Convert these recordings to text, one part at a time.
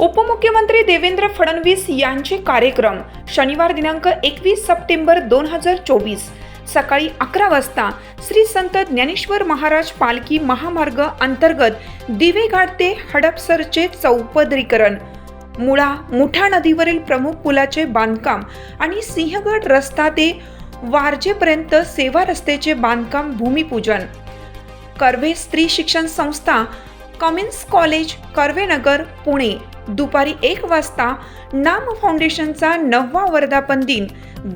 उपमुख्यमंत्री देवेंद्र फडणवीस यांचे कार्यक्रम शनिवार दिनांक 21 सप्टेंबर 2024 सकाळी 11 वाजता श्री संत ज्ञानेश्वर महाराज पालखी महामार्ग अंतर्गत दिवेघाट ते हडपसरचे चौपदरीकरण, मुठा नदीवरील प्रमुख पुलाचे बांधकाम आणि सिंहगड रस्ता ते वारजेपर्यंत सेवा रस्त्याचे बांधकाम भूमिपूजन, कर्वे स्त्री शिक्षण संस्था कॉमन्स कॉलेज कर्वेनगर पुणे दुपारी 1 वाजता नाम फाउंडेशनचा 9वा वर्धापन दिन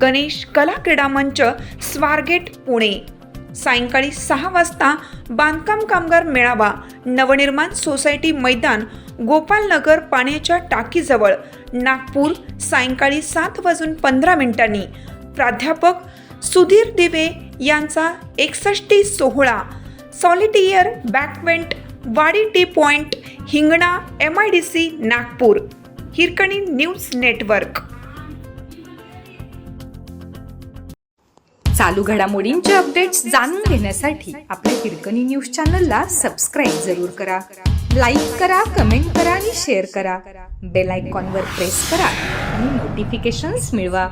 गणेश कला क्रीडा मंच स्वारगेट पुणे, सायंकाळी 6 वाजता बांधकाम कामगार मेळावा नवनिर्माण सोसायटी मैदान गोपालनगर पाण्याच्या टाकीजवळ नागपूर सायंकाळी 7:15 प्राध्यापक सुधीर दिवे यांचा 61 सोहळा सॉलिटियर बॅकवेंट वाडी T point Hingna MIDC Nagpur Hirkani news network. चालू घडामोडींचे अपडेट्स जाणून घेण्यासाठी आपल्या हिरकणी न्यूज चॅनलला सबस्क्राईब जरूर करा, लाईक करा, कमेंट करा आणि शेअर करा। बेल आयकॉनवर प्रेस करा आणि नोटिफिकेशन्स मिळवा।